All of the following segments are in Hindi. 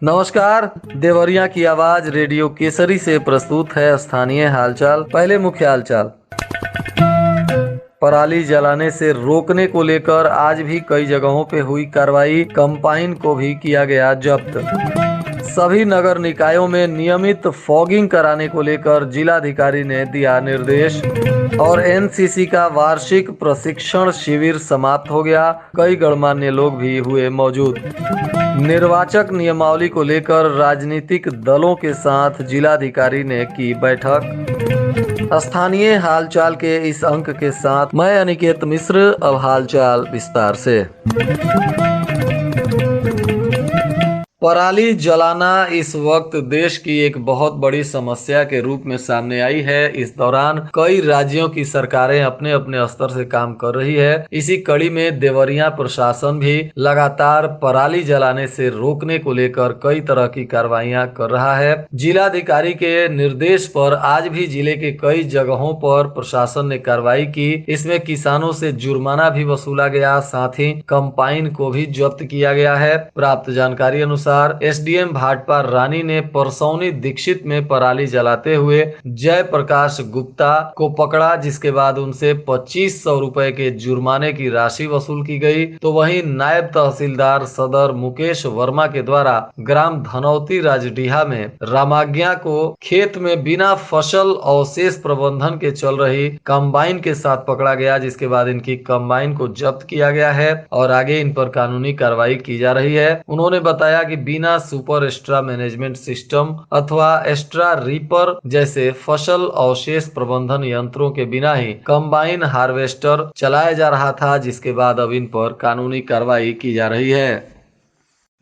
नमस्कार। देवरिया की आवाज रेडियो केसरी से प्रस्तुत है स्थानीय हालचाल। पहले मुख्य हालचाल। पराली जलाने से रोकने को लेकर आज भी कई जगहों पे हुई कार्रवाई। कंपाइन को भी किया गया जब्त। सभी नगर निकायों में नियमित फॉगिंग कराने को लेकर जिलाधिकारी ने दिया निर्देश। और एनसीसी का वार्षिक प्रशिक्षण शिविर समाप्त हो गया। कई गणमान्य लोग भी हुए मौजूद। निर्वाचक नियमावली को लेकर राजनीतिक दलों के साथ जिलाधिकारी ने की बैठक। स्थानीय हालचाल के इस अंक के साथ मैं अनिकेत मिश्र। अब हालचाल विस्तार से। पराली जलाना इस वक्त देश की एक बहुत बड़ी समस्या के रूप में सामने आई है। इस दौरान कई राज्यों की सरकारें अपने अपने स्तर से काम कर रही है। इसी कड़ी में देवरिया प्रशासन भी लगातार पराली जलाने से रोकने को लेकर कई तरह की कार्रवाइयां कर रहा है। जिलाधिकारी के निर्देश पर आज भी जिले के कई जगहों पर प्रशासन ने कार्रवाई की। इसमें किसानों से जुर्माना भी वसूला गया, साथ ही कंपाइन को भी जब्त किया गया है। प्राप्त जानकारी अनुसार एसडीएम भाटपा रानी ने परसौनी दीक्षित में पराली जलाते हुए जय प्रकाश गुप्ता को पकड़ा, जिसके बाद उनसे 2500 रुपए के जुर्माने की राशि वसूल की गई। तो वहीं नायब तहसीलदार सदर मुकेश वर्मा के द्वारा ग्राम धनौती राजडीहा में रामाज्ञा को खेत में बिना फसल अवशेष प्रबंधन के चल रही कंबाइन के साथ पकड़ा गया, जिसके बाद इनकी कंबाइन को जब्त किया गया है और आगे इन पर कानूनी कार्रवाई की जा रही है। उन्होंने बताया कि बिना सुपर एक्स्ट्रा मैनेजमेंट सिस्टम अथवा एक्स्ट्रा रीपर जैसे फसल अवशेष प्रबंधन यंत्रों के बिना ही कंबाइन हार्वेस्टर चलाया जा रहा था, जिसके बाद अब इन पर कानूनी कार्रवाई की जा रही है।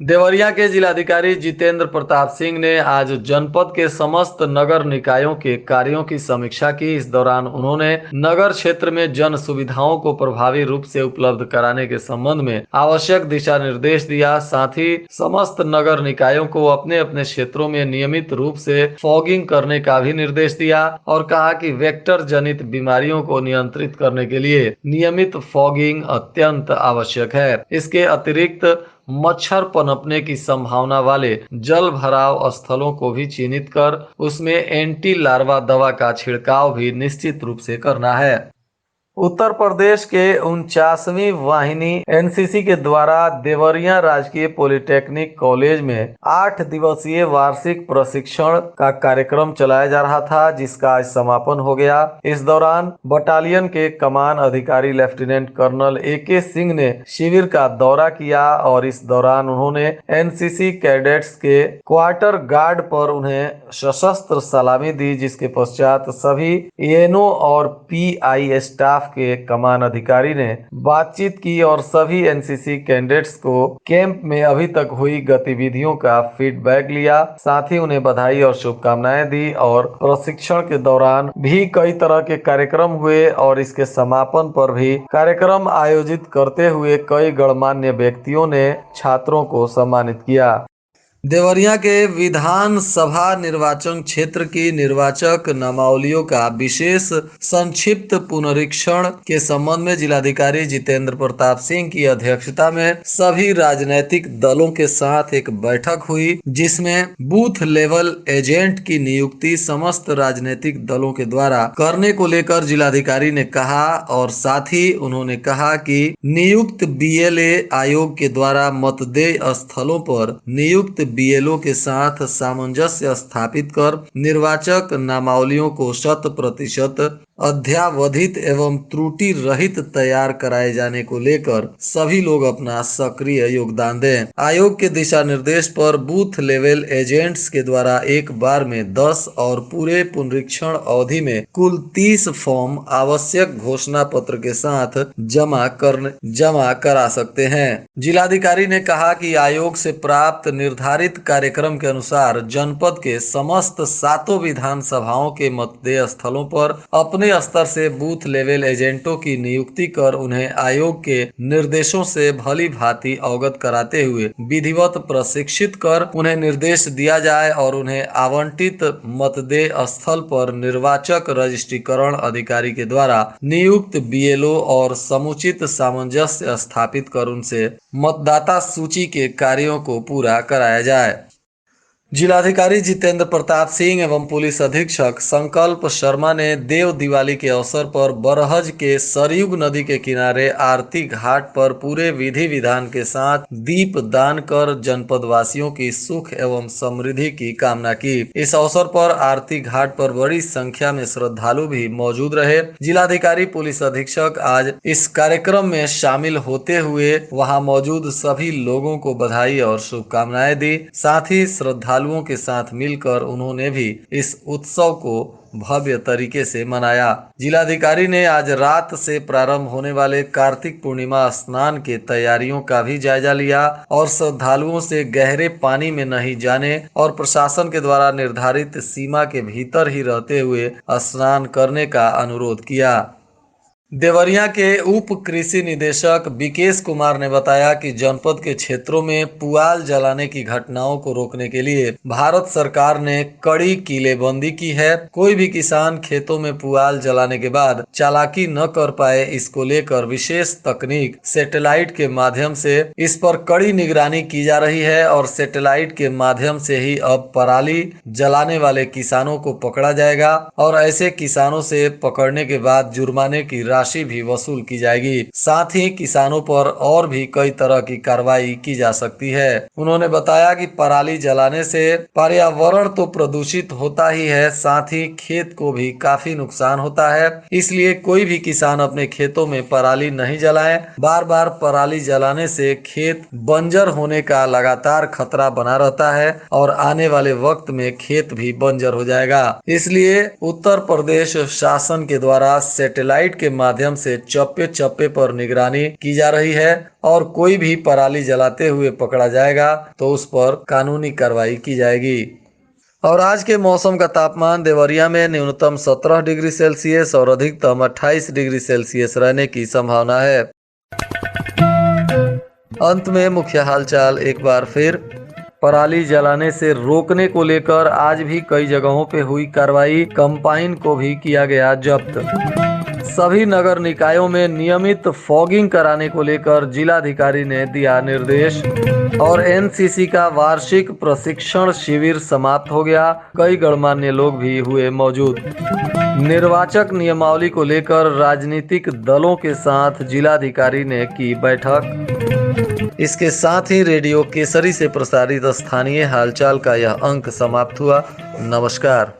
देवरिया के जिलाधिकारी जितेंद्र प्रताप सिंह ने आज जनपद के समस्त नगर निकायों के कार्यों की समीक्षा की। इस दौरान उन्होंने नगर क्षेत्र में जन सुविधाओं को प्रभावी रूप से उपलब्ध कराने के संबंध में आवश्यक दिशा निर्देश दिया। साथ ही समस्त नगर निकायों को अपने अपने क्षेत्रों में नियमित रूप से फॉगिंग करने का भी निर्देश दिया और कहा कि वेक्टर जनित बीमारियों को नियंत्रित करने के लिए नियमित फॉगिंग अत्यंत आवश्यक है। इसके अतिरिक्त मच्छर पनपने की संभावना वाले जल भराव स्थलों को भी चिन्हित कर उसमें एंटी लार्वा दवा का छिड़काव भी निश्चित रूप से करना है। उत्तर प्रदेश के 49वीं वाहिनी एनसीसी के द्वारा देवरिया राजकीय पॉलिटेक्निक कॉलेज में 8 दिवसीय वार्षिक प्रशिक्षण का कार्यक्रम चलाया जा रहा था, जिसका आज समापन हो गया। इस दौरान बटालियन के कमान अधिकारी लेफ्टिनेंट कर्नल AK सिंह ने शिविर का दौरा किया और इस दौरान उन्होंने एनसीसी कैडेट्स के क्वार्टर गार्ड पर उन्हें सशस्त्र सलामी दी, जिसके पश्चात सभी ENO और PI स्टाफ के कमान अधिकारी ने बातचीत की और सभी एनसीसी कैडेट्स को कैंप में अभी तक हुई गतिविधियों का फीडबैक लिया। साथ ही उन्हें बधाई और शुभकामनाएं दी और प्रशिक्षण के दौरान भी कई तरह के कार्यक्रम हुए और इसके समापन पर भी कार्यक्रम आयोजित करते हुए कई गणमान्य व्यक्तियों ने छात्रों को सम्मानित किया। देवरिया के विधानसभा निर्वाचन क्षेत्र की निर्वाचक नामावलियों का विशेष संक्षिप्त पुनरीक्षण के संबंध में जिलाधिकारी जितेंद्र प्रताप सिंह की अध्यक्षता में सभी राजनीतिक दलों के साथ एक बैठक हुई, जिसमें बूथ लेवल एजेंट की नियुक्ति समस्त राजनीतिक दलों के द्वारा करने को लेकर जिलाधिकारी ने कहा और साथ ही उन्होंने कहा कि नियुक्त BLA आयोग के द्वारा मतदेय स्थलों पर नियुक्त BLO के साथ सामंजस्य स्थापित कर निर्वाचक नामावलियों को 100% अद्यावधित एवं त्रुटि रहित तैयार कराए जाने को लेकर सभी लोग अपना सक्रिय योगदान दें। आयोग के दिशा निर्देश पर बूथ लेवल एजेंट्स के द्वारा एक बार में 10 और पूरे पुनरीक्षण अवधि में कुल 30 फॉर्म आवश्यक घोषणा पत्र के साथ जमा करा सकते हैं। जिलाधिकारी ने कहा कि आयोग से प्राप्त निर्धारित कार्यक्रम के अनुसार जनपद के समस्त 7 विधानसभाओं के मतदेय स्थलों पर अपने स्तर से बूथ लेवल एजेंटों की नियुक्ति कर उन्हें आयोग के निर्देशों से भली भांति अवगत कराते हुए विधिवत प्रशिक्षित कर उन्हें निर्देश दिया जाए और उन्हें आवंटित मतदेय स्थल पर निर्वाचक रजिस्ट्रीकरण अधिकारी के द्वारा नियुक्त बीएलओ और समुचित सामंजस्य स्थापित कर उनसे मतदाता सूची के कार्यों को पूरा कराया जाए। जिलाधिकारी जितेंद्र प्रताप सिंह एवं पुलिस अधीक्षक संकल्प शर्मा ने देव दिवाली के अवसर पर बरहज के सरयुग नदी के किनारे आरती घाट पर पूरे विधि विधान के साथ दीप दान कर जनपद वासियों की सुख एवं समृद्धि की कामना की। इस अवसर पर आरती घाट पर बड़ी संख्या में श्रद्धालु भी मौजूद रहे। जिलाधिकारी पुलिस अधीक्षक आज इस कार्यक्रम में शामिल होते हुए वहां मौजूद सभी लोगों को बधाई और शुभकामनाएं दी। साथ ही श्रद्धालुओं के साथ मिलकर उन्होंने भी इस उत्सव को भव्य तरीके से मनाया। जिलाधिकारी ने आज रात से प्रारंभ होने वाले कार्तिक पूर्णिमा स्नान के तैयारियों का भी जायजा लिया और श्रद्धालुओं से गहरे पानी में नहीं जाने और प्रशासन के द्वारा निर्धारित सीमा के भीतर ही रहते हुए स्नान करने का अनुरोध किया। देवरिया के उप कृषि निदेशक विकेश कुमार ने बताया कि जनपद के क्षेत्रों में पुआल जलाने की घटनाओं को रोकने के लिए भारत सरकार ने कड़ी किलेबंदी की है। कोई भी किसान खेतों में पुआल जलाने के बाद चालाकी न कर पाए, इसको लेकर विशेष तकनीक सैटेलाइट के माध्यम से इस पर कड़ी निगरानी की जा रही है और सैटेलाइट के माध्यम से ही अब पराली जलाने वाले किसानों को पकड़ा जाएगा और ऐसे किसानों से पकड़ने के बाद जुर्माने की राशि भी वसूल की जाएगी। साथ ही किसानों पर और भी कई तरह की कार्रवाई की जा सकती है। उन्होंने बताया कि पराली जलाने से पर्यावरण तो प्रदूषित होता ही है, साथ ही खेत को भी काफी नुकसान होता है। इसलिए कोई भी किसान अपने खेतों में पराली नहीं जलाएं। बार बार पराली जलाने से खेत बंजर होने का लगातार खतरा बना रहता है और आने वाले वक्त में खेत भी बंजर हो जाएगा। इसलिए उत्तर प्रदेश शासन के द्वारा सैटेलाइट के माध्यम से चप्पे चप्पे पर निगरानी की जा रही है और कोई भी पराली जलाते हुए पकड़ा जाएगा तो उस पर कानूनी कार्रवाई की जाएगी। और आज के मौसम का तापमान देवरिया में न्यूनतम 17 डिग्री सेल्सियस और अधिकतम 28 डिग्री सेल्सियस रहने की संभावना है। अंत में मुख्य हालचाल एक बार फिर। पराली जलाने से रोकने को लेकर आज भी कई जगहों पे हुई कार्रवाई। कंपाइन को भी किया गया जब्त। सभी नगर निकायों में नियमित फॉगिंग कराने को लेकर जिलाधिकारी ने दिया निर्देश। और एनसीसी का वार्षिक प्रशिक्षण शिविर समाप्त हो गया। कई गणमान्य लोग भी हुए मौजूद। निर्वाचक नियमावली को लेकर राजनीतिक दलों के साथ जिलाधिकारी ने की बैठक। इसके साथ ही रेडियो केसरी से प्रसारित स्थानीय हालचाल का यह अंक समाप्त हुआ। नमस्कार।